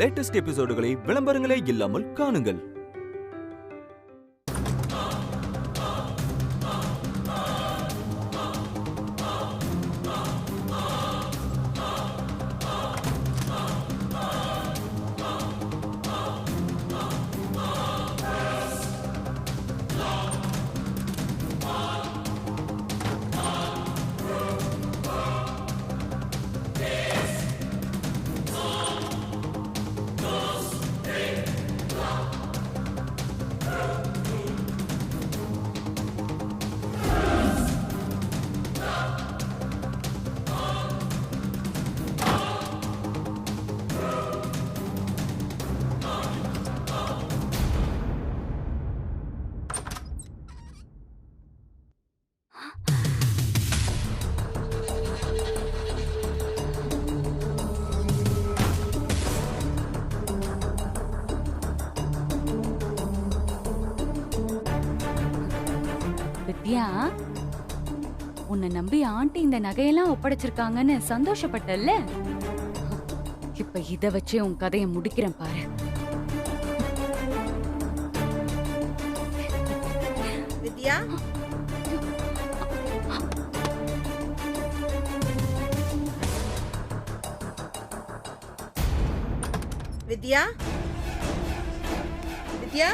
Latest எபிசோடுகளை விளம்பரங்களே இல்லாமல் காணுங்கள். வித்யா, உன்னை நம்பி ஆண்டி இந்த நகையெல்லாம் ஒப்படைச்சிருக்காங்கன்னு சந்தோஷப்பட்டல்ல? இப்ப இத வச்சே உன் கதையை முடிக்கிறேன் பாரு. வித்யா, வித்யா, வித்யா,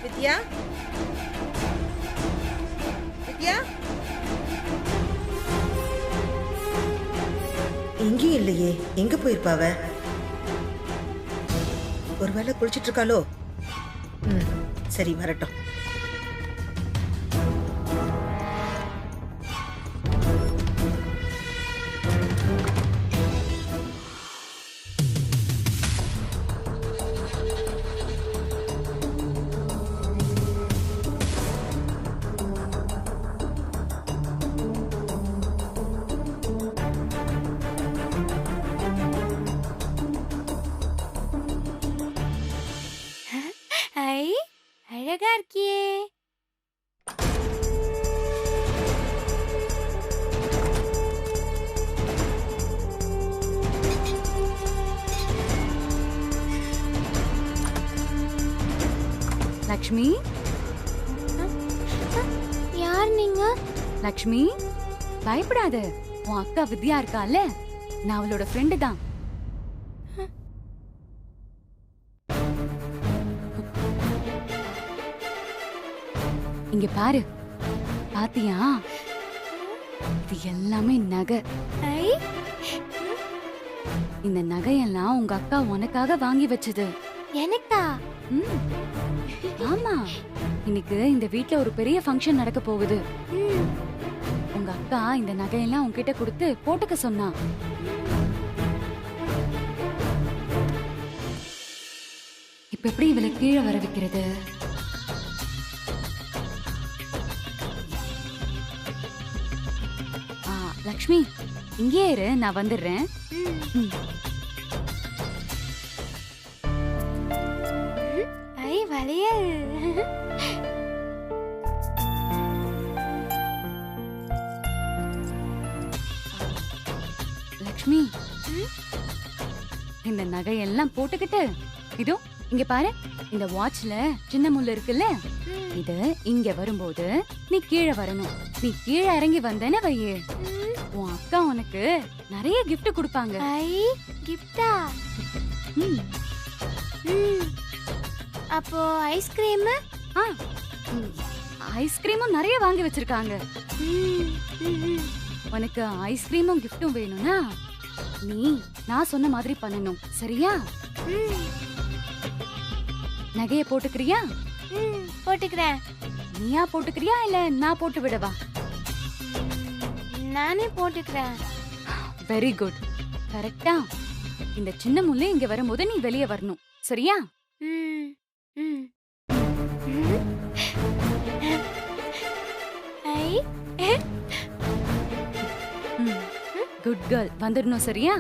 வித்யா, வித்யா, எங்கேயும் இல்லையே. எங்க போயிருப்பாவ? ஒருவேளை குளிச்சிட்டு இருக்காளோ? சரி, வரட்டும். அழகா இருக்கியே. லக்ஷ்மி, யார் நீங்க? லக்ஷ்மி, பயப்படாத. உன் அக்கா வித்யா இருக்கால, நான் அவளோட ஃப்ரெண்டு தான். இங்க பாரு, பாத்தியா? இது எல்லாமே நகை. இந்த நகையெல்லாம் உங்க அக்கா உனக்காக வாங்கி வச்சது. எனக்கா? ஆமா, இன்னைக்கு இந்த வீட்ல ஒரு பெரிய ஃபங்க்ஷன் நடக்க போகுது. உங்க அக்கா இந்த நகையெல்லாம் உன்கிட்ட கொடுத்து போட்டுக்க சொன்னா. இப்ப எப்படி இவளை கீழே வர வைக்கிறது? லக்ஷ்மி, இங்கே இரு, நான் வந்துடுறேன். வளையல். லக்ஷ்மி, இந்த நகையெல்லாம் போட்டுக்கிட்டு இதோ இங்க பாரு, இந்த வாட்ச்ல சின்ன முள்ளு இருக்குல்ல, இது இங்க வரும்போது நீ கீழே வரணும். நீ கீழே இறங்கி வந்தேன்னு வையே, உன் அக்கா உனக்கு நிறைய கிஃப்ட் கொடுப்பாங்க. கிஃப்டா? அப்போ ஐஸ்கிரீம்? ஐஸ்கிரீமும் நிறைய வாங்கி வச்சிருக்காங்க. உனக்கு ஐஸ்கிரீமும் கிஃப்டும் வேணும்னா நீ நான் சொன்ன மாதிரி பண்ணணும், சரியா? நகைய போட்டுக்கிறியா? போட்டுக்கிறேன். நீயா போட்டுக்கிறியா இல்ல நான் போட்டு விடவா? நானே போட்டுக்கிறேன். Very good. கரெக்டா இந்த சின்ன முள்ளு இங்க வரும்போது நீ வெளியே வரணும், சரியா? குட் கேர்ள், வந்துடணும், சரியா?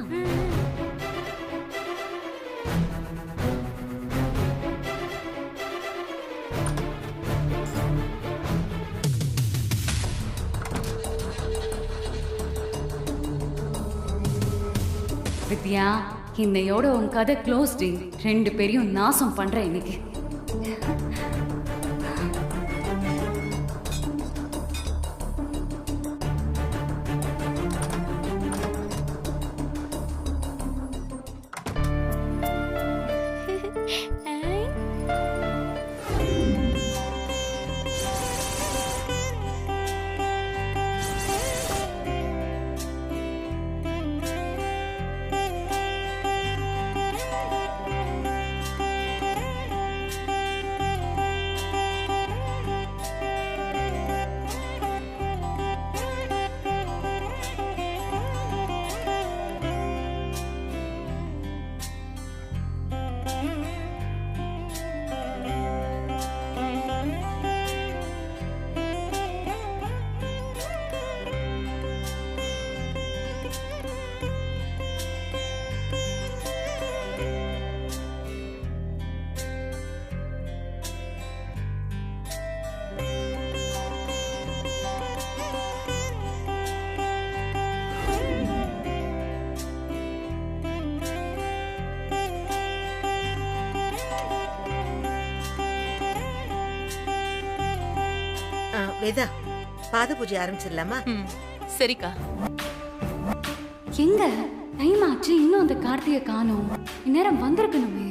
வித்யா, இன்னையோட உன் கதை க்ளோஸ் டி. 2 பேரையும் நாசம் பண்றேன் இன்னைக்கு. வேதா, பாத பூஜை ஆரம்பிச்சிடலாமா? சரிக்கா. எங்க டைம் ஆச்சு, இன்னும் அந்த கார்த்தியை காணோம். இந்நேரம் வந்திருக்கணுமே.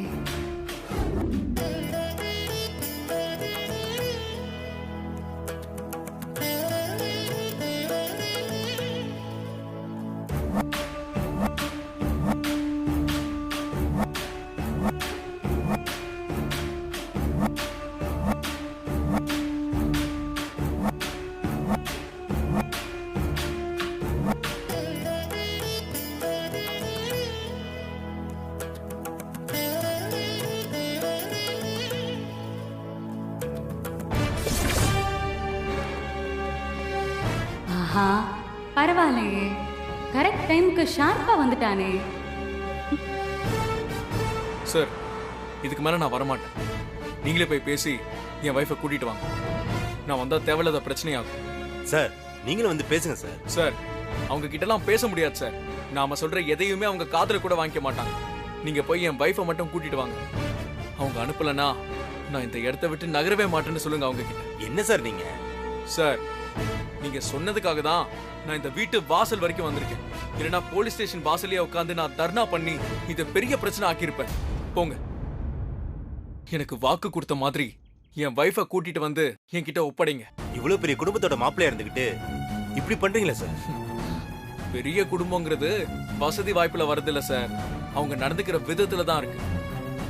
ஆஹா, பரவாயில்லையே, கரெக்ட் டைமுக்கு ஷார்ப்பா வந்துட்டானே. சார், இதுக்கு மேல நான் வரமாட்டேன். நீங்களே போய் பேசி என் வைஃபை கூட்டிட்டு வாங்க. நான் வந்தா தேவையில்லாத பிரச்சனையாகும். சார், நீங்களும் வந்து பேசுங்க சார். சார், அவங்க கிட்டலாம் பேச முடியாது சார். நாம சொல்ற எதையுமே அவங்க காதுல கூட வாங்கிக்க மாட்டாங்க. நீங்க போய் என் வைஃபை மட்டும் கூட்டிட்டு வாங்க. அவங்க அனுப்பலனா நான் இந்த இடத்த விட்டு நகரவே மாட்டேன்னு சொல்லுங்க அவங்க கிட்ட. என்ன சார் நீங்க? சார், நீங்க சொன்னதுக்காக தான் நான் இந்த வீட்டு வாசல் வரைக்கும் வந்திருக்கேன். இல்லைன்னா போலீஸ் ஸ்டேஷன் வாசலையே உட்காந்து நான் தர்ணா பண்ணி இதை பெரிய பிரச்சனை ஆக்கியிருப்பேன். போங்க. எனக்கு வாக்கு கொடுத்த மாதிரி என் வைஃபை கூட்டிட்டு வந்து என்கிட்ட ஒப்படைங்க. இவ்வளவு பெரிய குடும்பத்தோட மாப்பிள்ளையா இருந்துகிட்டு இப்படி பண்றீங்களா சார்? பெரிய குடும்பங்கிறது வசதி வாய்ப்புல வரது இல்ல சார். அவங்க நடந்துக்கிற விதத்துல தான் இருக்கு.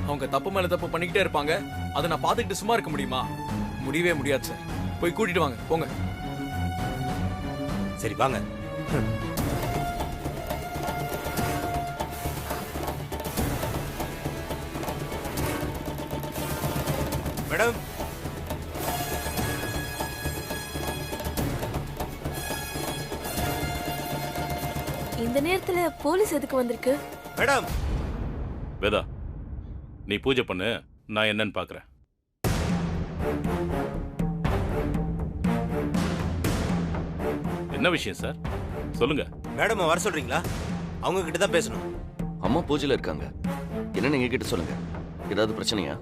அவங்க தப்பு மேல தப்பு பண்ணிக்கிட்டே இருப்பாங்க. அதை நான் பார்த்துக்கிட்டு சும்மா இருக்க முடியுமா? முடியவே முடியாது சார். போய் கூட்டிட்டு வாங்க, போங்க. சரி வாங்க. மேடம், இந்த நேரத்துல போலீஸ் எதுக்கு வந்திருக்கு? மேடம். வேதா, நீ பூஜை பண்ணு, நான் என்னன்னு பாக்குறேன். என்ன விஷயம் சார், சொல்லுங்க. மேடம் வர சொல்றீங்களா? அவங்க கிட்ட தான் பேசணும். அம்மா பூஜையில இருக்காங்க. என்ன நீங்க கிட்ட சொல்லுங்க. ஏதாவது பிரச்சனையா?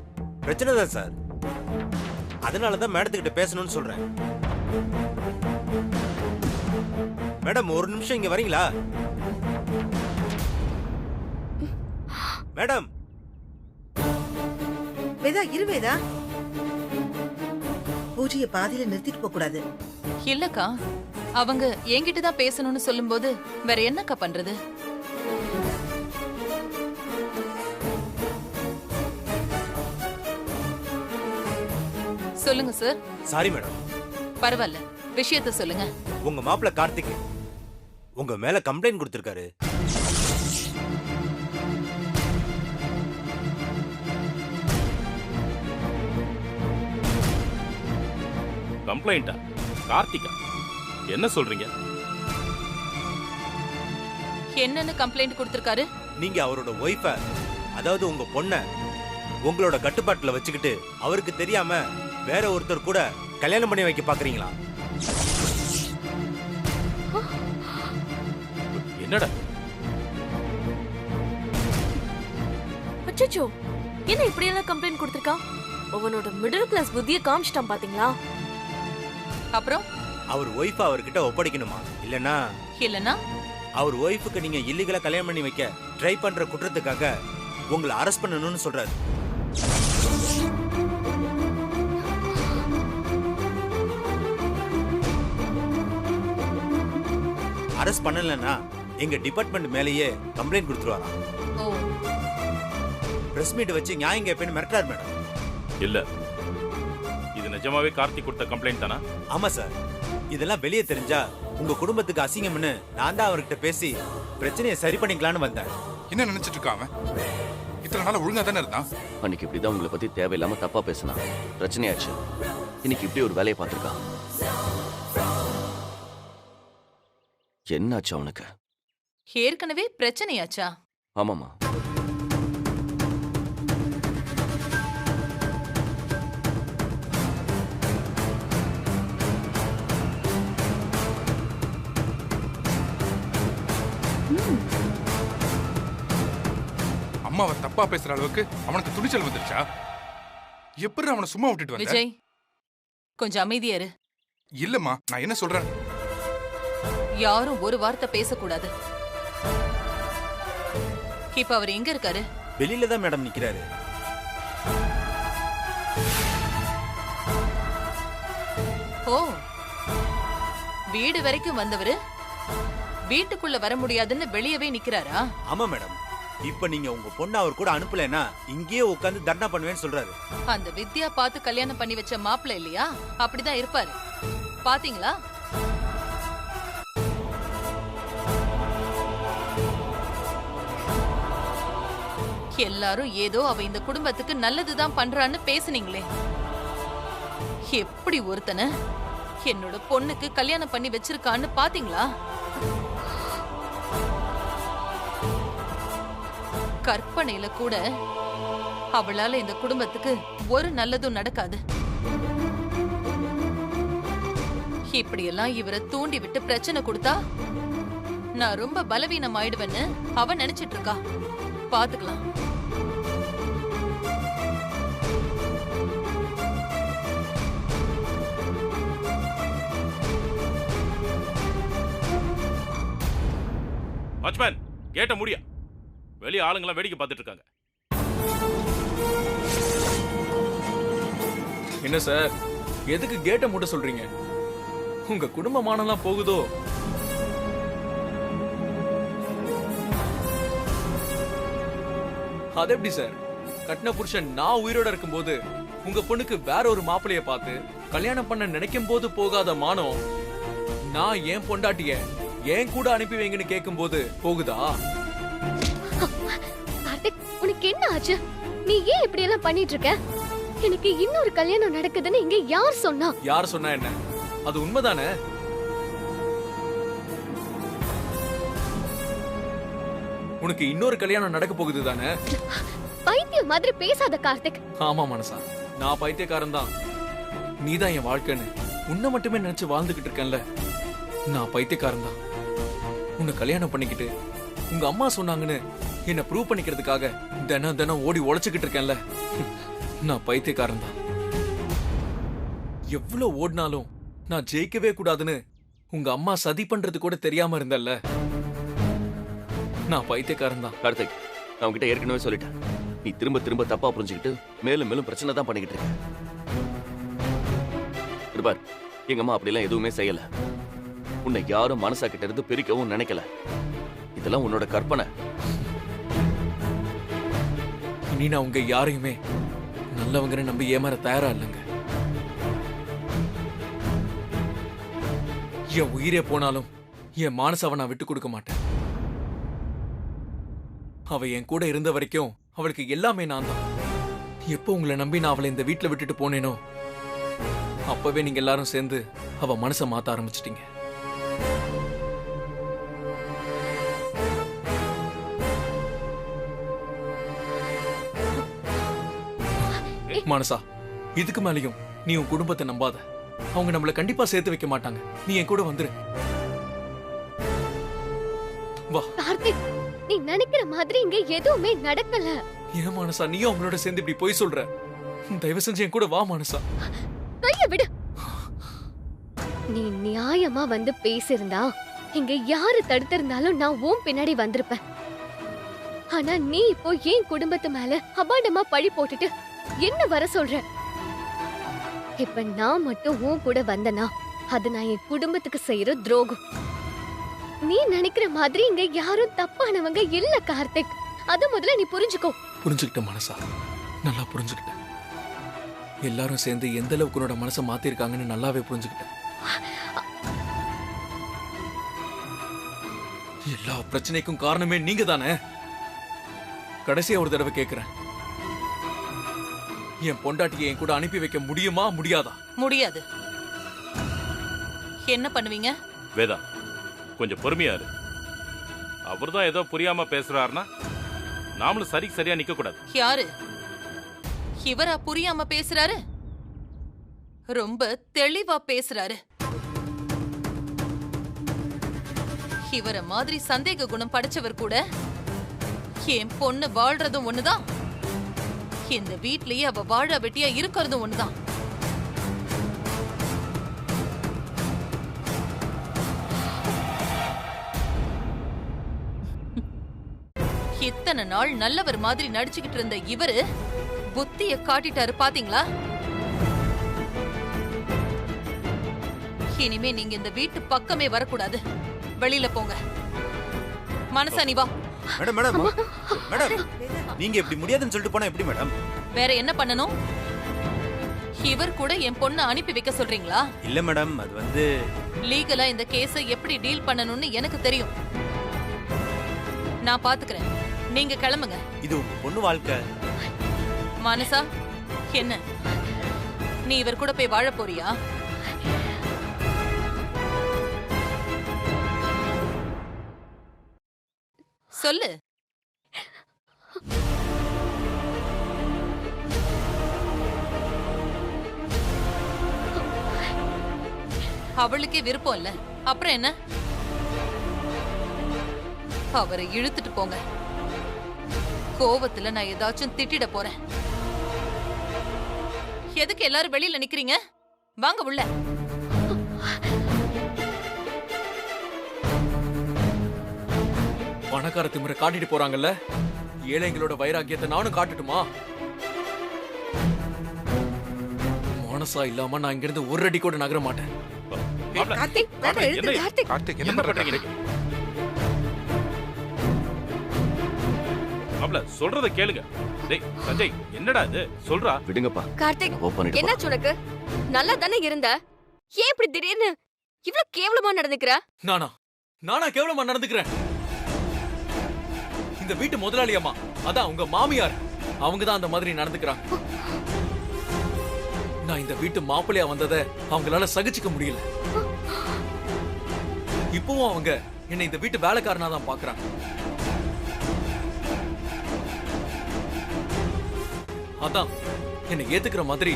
பிரச்சனை தான் சார். அதனாலதான் மேடத்துக்கிட்ட பேசணும்னு சொல்றேன். மேடம், ஒரு நிமிஷம் இங்க வரீங்களா? மேடம். வேதா, இரு வேதா. பூஜையை பாதியில நிறுத்திட்டு போக கூடாது. இல்லக்கா, அவங்க என்கிட்ட தான் பேசணும்னு சொல்லும்போது வேற என்னக்கா பண்றது? சொல்லுங்க சார். Sorry madam. பரவாயில்ல, விஷயத்த சொல்லுங்க. உங்க மாப்பிள்ள கார்த்திக் உங்க மேல கம்ப்ளைண்ட் கொடுத்திருக்காரு. கம்ப்ளைண்டா? கார்த்திகா, என்ன சொல்றீங்க? என்னன்னு கம்ப்ளைண்ட் கொடுத்திருக்காரு? நீங்க அவரோட ஒய்ஃப, அதாவது உங்க பொண்ண உங்களோட கட்டுப்பாட்டுல வச்சுக்கிட்டு அவருக்கு தெரியாம வேற ஒருத்தர் கூட கல்யாணம் பண்ணி வைக்க பாக்குறீங்களா? என்னடா அச்சச்சோ, என்ன இப்படி எல்லாம் கம்ப்ளைண்ட் கொடுத்திருக்கான்? அவனோட மிடில் கிளாஸ் புத்தியை காமிச்சிட்டான் பாத்தீங்களா? அப்புறம் அவர் ஒய்ஃப் அவர்கிட்ட ஒப்படைக்கணுமா? இல்லனா அவர் ஒய்ஃபுக்கு நீங்க இல்லீகலா கல்யாணம் பண்ணி வைக்க ட்ரை பண்ற குற்றத்துக்காக உங்களை அரெஸ்ட் பண்ணணும்னு சொல்றாரு. அரெஸ்ட் பண்ணலன்னா எங்க டிபார்ட்மெண்ட் மேலேயே கம்ப்ளைண்ட் கொடுத்துருவாராம். ஓ பிரஸ் மீட் வச்சு நியாயம் கேட்பேன்னு மிரட்டார் மேடம். இல்ல, இது நிஜமாவே கார்த்திக் கொடுத்த கம்ப்ளைண்ட் தானா? ஆமா சார். இதெல்லாம் வெளியே தெரிஞ்சா உங்க குடும்பத்துக்கு அசிங்கம்னு நான் தான் அவர்கிட்ட பேசி பிரச்சனையை சரி பண்ணிக்கலான்னு வந்தேன். என்ன நினைச்சிட்டு இருக்கான் அவன்? இத்தனை நாள் ஒழுங்கா தானே இருந்தான். அன்னைக்கு இப்படிதான் உங்களை பத்தி தேவையில்லாம தப்பா பேசினா பிரச்சனையாச்சு. இன்னைக்கு இப்படி ஒரு வேலையை பார்த்திருக்கான். என்னாச்சு அவனுக்கு? ஏற்கனவே பிரச்சனையாச்சா? ஆமாமா. அம்மாவை தப்பா பேசுற அளவுக்கு அவனுக்கு துணிச்சல் வந்துருச்சா? எப்படி அவனை சும்மா விட்டுட்டு வந்த? விஜய், கொஞ்சம் அமைதியா இரு. இல்லம்மா, நான் என்ன சொல்றேன்? யாரும் ஒரு வார்த்தை பேசக்கூடாது. இப்ப அவர் எங்க இருக்காரு? வெளியில தான் மேடம் நிக்கிறாரு. ஓ, வீடு வரைக்கும் வந்தவரு வீட்டுக்குள்ள வர முடியாதுன்னு வெளியவே நிக்கிறாரா? ஆமா மேடம். இப்ப நீங்க உங்க பொண்ணு அவர் கூட அனுப்பலன்னா இங்கேயே உட்கார்ந்து தர்ணா பண்ணுவேன்னு சொல்றாரு. அந்த வித்யா பார்த்து கல்யாணம் பண்ணி வச்ச மாப்பிள்ளை இல்லையா? அப்படிதான் இருப்பாரு. பாத்தீங்களா? எல்லாரும் ஏதோ அவ இந்த குடும்பத்துக்கு நல்லதுதான் பண்றான்னு பேசுனீங்களே. எப்படி ஒருத்தனை என்னோட பொண்ணுக்கு கல்யாணம் பண்ணி வச்சிருக்கான்னு பாத்தீங்களா? கற்பனையில கூட அவளால இந்த குடும்பத்துக்கு ஒரு நல்லதும் நடக்காது. இப்படியெல்லாம் இவரை தூண்டி விட்டு பிரச்சனை கொடுத்தா நான் ரொம்ப பலவீனம் ஆயிடுவேன்னு அவ நினைச்சிட்டு இருக்கா. பாத்துக்கலாம். வாட்ச்மேன், கேட்ட முடியா? வெளியே ஆளுங்கெல்லாம் வேடிக்கை பார்த்துட்டு இருக்காங்க. என்ன சார், எதுக்கு கேட்ட மூட சொல்றீங்க? உங்க குடும்பமானலாம் போகுதோ? அது எப்படி சார்? கட்டின புருஷன் நான் உயிரோட இருக்கும்போது உங்க பொண்ணுக்கு வேற ஒரு மாப்பிளைய பார்த்து கல்யாணம் பண்ண நினைக்கும் போது போகாத மானம், நான் என் பொண்டாட்டிய ஏன் கூட அனுப்பி வைங்கன்னு கேட்கும் போது போகுதா? கார்த்திக், உனக்கு என்ன ஆச்சு? நீ ஏன் இப்படி எல்லாம் பண்ணிட்டு இருக்க? எனக்கு இன்னொரு கல்யாணம் நடக்குதுன்னு இங்க யார் சொன்னா? யார் சொன்னா என்ன? அது உண்மைதானே? உனக்கு இன்னொரு கல்யாணம் நடக்க போகுது தானே? பைத்தியம் மாதிரி பேசாத கார்த்திக். ஆமா மனசா, நான் பைத்தியக்காரன் தான். நீதான் என் வாழ்க்கைன்னு உன்னை மட்டுமே நினைச்சு வாழ்ந்துகிட்டு இருக்கேன்ல. நான் பைத்தியக்காரன் தான். உன்னை கல்யாணம் பண்ணிக்கிட்டு உங்க அம்மா சொன்னாங்கன்னு என்ன ப்ரூவ் பண்ணிக்கிறதுக்காக தினம் தினம் ஓடி உழைச்சுக்கிட்டு இருக்கேன்ல. நான் பைத்தியக்காரன் தான். எவ்வளவு ஓடினாலும் நான் ஜெயிக்கவே கூடாதுன்னு உங்க அம்மா சதி பண்றது கூட தெரியாம இருந்தல்ல. நான் பைத்தியக்காரன் தான். கார்த்திக், நான் உன்கிட்ட ஏற்கனவே சொல்லிட்டேன். நீ திரும்ப திரும்ப தப்பா புரிஞ்சுக்கிட்டு மேலும் மேலும் பிரச்சனை தான் பண்ணிக்கிட்டு இருக்க. பார், எங்க அம்மா அப்படிலாம் எதுவுமே செய்யல. உன்னை யாரும் மனசா கிட்ட இருந்து பிரிக்கவும் நினைக்கல. இதெல்லாம் உன்னோட கற்பனை. இனி நான் உங்க யாரையுமே நல்லவங்கன்னு நம்பி ஏமாற தயாரா இல்லைங்க. என் உயிரே போனாலும் என் மானசாவை நான் விட்டு கொடுக்க மாட்டேன். அவ என் கூட இருந்த வரைக்கும் அவளுக்கு எல்லாமே நான் தான். எப்போ உங்களை நம்பி நான் அவளை இந்த வீட்டுல விட்டுட்டு போனேனோ அப்பவே நீங்க எல்லாரும் சேர்ந்து அவ மனசை மாத்த ஆரம்பிச்சிட்டீங்க. மனசா, இதுக்கு மேலையும் நீ உன் குடும்பத்தை நம்பாத. அவங்க நம்மள கண்டிப்பா சேர்த்து வைக்க மாட்டாங்க. நீ என் கூட வந்துரு. வா. கார்த்திக், நீ நினைக்கிற மாதிரி இங்க எதுவுமே நடக்கல. ஏன் மானசா நீயும் அவங்களோட சேர்ந்து இப்படி போய் சொல்ற? தயவு செஞ்சு என் கூட வா மானசா. கைய விடு. நீ நியாயமா வந்து பேசியிருந்தா இங்க யாரு தடுத்திருந்தாலும் நான் உன் பின்னாடி வந்திருப்பேன். ஆனா நீ இப்போ என் குடும்பத்து மேல அபாண்டமா பழி போட்டுட்டு என்ன வர சொல்ற? இப்ப நான் மட்டும் உன் கூட வந்தனா அது நான் என் குடும்பத்துக்கு செய்யற துரோகம். நீ நினைக்கிற மாதிரி இங்க யாரும் தப்பானவங்க இல்ல கார்த்திக். அத முதல்ல நீ புரிஞ்சுக்கோ. புரிஞ்சுக்கிட்டேன் மனசா, நல்லா புரிஞ்சுக்கிட்டேன். எல்லாரும் சேர்ந்து எந்த அளவுக்கு உன்னோட மனசை மாத்திருக்காங்கன்னு நல்லாவே புரிஞ்சுக்கிட்டேன். எல்லா பிரச்சனைக்கும் காரணமே நீங்க தானே. கடைசியா ஒரு தடவை கேக்குறேன், என் பொண்டாட்டியை என் கூட அனுப்பி வைக்க முடியுமா முடியாதா? முடியாது. என்ன பண்ணுவீங்க? வேதா, கொஞ்சம் பொறுமையா இரு. அவர்தான் ஏதோ புரியாம பேசுறாருன்னா நாமளும் சரியா நிக்க கூடாது. யாரு இவரா புரியாம பேசுறாரு? ரொம்ப தெளிவா பேசுறாரு. இவர மாதிரி சந்தேக குணம் படைச்சவர் கூட என் பொண்ணு வாழ்றதும் ஒண்ணுதான், இந்த வீட்லயே அவ வாழ வெட்டியா இருக்கிறதும் ஒண்ணுதான். இத்தனை நாள் நல்லவர் மாதிரி நடிச்சுக்கிட்டு இருந்த இவரு புத்திய காட்டிட்டாரு பாத்தீங்களா? இனிமே நீங்க இந்த வீட்டு பக்கமே வரக்கூடாது. வெளியில போங்க. மனசா நீ வா. மேடம் மேடம் மேடம், நீங்க இப்படி முடியாதுன்னு சொல்லிட்டு போனா எப்படி மேடம்? வேற என்ன பண்ணணும்? இவர் கூட என் பொண்ணை அனுப்பி வைக்க சொல்றீங்களா? இல்ல மேடம், அது வந்து லீகலா இந்த கேஸை எப்படி டீல் பண்ணணும்னு எனக்கு தெரியும். நான் பாத்துக்கிறேன். நீங்க கிளம்புங்க. இது உங்க பொண்ணு வாழ்க்கை. மனசா, என்ன நீ இவர் கூட போய் வாழ போறியா? சொல்லு. அவளுக்கே விருப்பம் இல்ல, அப்புறம் என்ன? அவரை இழுத்துட்டு போங்க. கோவத்துல நான் ஏதாச்சும் திட்டிட போறேன். எதுக்கு எல்லாரும் வெளியில நிக்கிறீங்க? வாங்க உள்ள. பணக்கார திமிர காட்டிட்டு போறாங்கல்ல, ஏழைங்களோட வைராக்கியத்தை நானும் காட்டட்டுமா? மனசா இல்லாம நான் இங்க இருந்து ஒரு அடி கூட நகர மாட்டேன். கார்த்திக், வேண்டாம், எழுந்து, கார்த்திக். கார்த்திக் என்ன பண்றீங்க? மாப்ள சொல்றத கேளுங்க. டேய் சஞ்சய், என்னடா இது? சொல்றா. விடுங்கப்பா. கார்த்திக், ஓ பண்ணிட்டு என்னாச்சு உனக்கு? நல்லா தானே இருந்த, ஏன் இப்படி திடீர்னு இவ்ளோ கேவலமா நடந்துக்கிற? நானா கேவலமா நடந்துக்கிறேன்? இந்த வீட்டு முதலாளி அம்மா, அதான் உங்க மாமியார், அவங்கதான் அந்த மாதிரி நடந்துக்கிறாங்க. நான் இந்த வீட்டு மாப்பிள்ளையா வந்ததை அவங்களால சகிச்சுக்க முடியல. இப்பவும் அவங்க என்னை இந்த வீட்டு வேலைக்காரனா தான் பாக்குறாங்க. அதான் என்னை ஏத்துக்கிற மாதிரி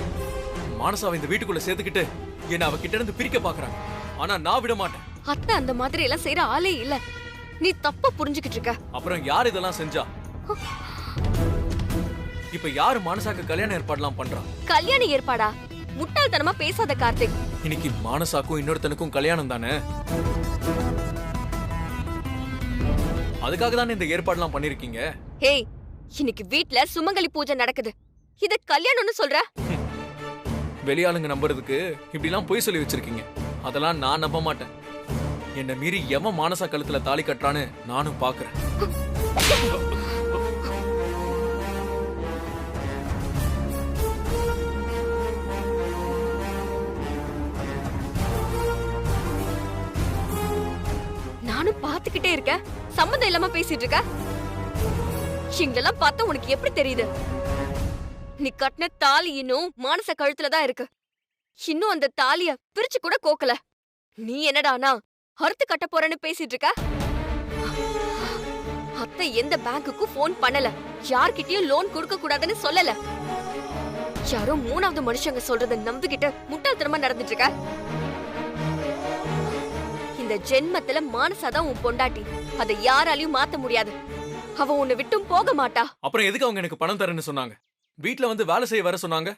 மானசாவை இந்த வீட்டுக்குள்ள சேர்த்துக்கிட்டு என்ன அவகிட்ட இருந்து பிரிக்க பாக்குறாங்க. ஆனா நான் விட மாட்டேன். அத்தை அந்த மாதிரி எல்லாம் செய்யற ஆளே இல்ல. நீ தப்பா புரிஞ்சுக்கிட்டு இருக்க. அப்புறம் யார் இதெல்லாம் செஞ்சா? இப்ப யாரு மானசாக்கு கல்யாண ஏற்பாடுலாம் பண்றா? கல்யாண ஏற்பாடா? முட்டாள்தனமா பேசாத கார்த்திக். இன்னைக்கு மானசாக்கும் இன்னொருத்தனுக்கும் கல்யாணம் தானே, அதுக்காக தானே இந்த ஏற்பாடுலாம் பண்ணிருக்கீங்க. ஹேய், இன்னைக்கு வீட்ல சுமங்கலி பூஜை நடக்குது, இத கல்யாணம்னு சொல்ற? வெளியாளுங்க நம்புறதுக்கு இப்படிலாம் பொய் சொல்லி வச்சிருக்கீங்க. அதெல்லாம் நான் நம்ப மாட்டேன். என்ன மீறி எவன் மானசா கழுத்துல தாலி கட்டுறான்னு நானும் பாக்குறேன். நானும் பாத்துக்கிட்டே இருக்கேன், சம்மந்தம் இல்லாம பேசிட்டு இருக்க. இங்கெல்லாம் பார்த்தா உனக்கு எப்படி தெரியுது? நீ கட்டின தாலி இன்னும் மானச கழுத்துலதான் இருக்கு. இன்னும் அந்த தாலிய பிரிச்சு கூட கோக்கல. நீ என்னடானா அறுத்து கட்ட போறேன்னு பேசிட்டு இருக்க? அத்தை எந்த பேங்குக்கும் போன் பண்ணல, யார்கிட்டயும் லோன் கொடுக்க கூடாதுன்னு சொல்லல. யாரோ மூணாவது மனுஷங்க சொல்றத நம்பிக்கிட்டு முட்டாள்தனமா நடந்துட்டு இருக்க. இந்த ஜென்மத்துல மானசாதான் உன் பொண்டாட்டி, அதை யாராலையும் மாத்த முடியாது. அவ உன்னை விட்டும் போக மாட்டா. அப்புறம் எதுக்கு அவங்க எனக்கு பணம் தரேன்னு சொன்னாங்க? வீட்ல வந்து வேலை செய்ய வர சொன்னாங்க.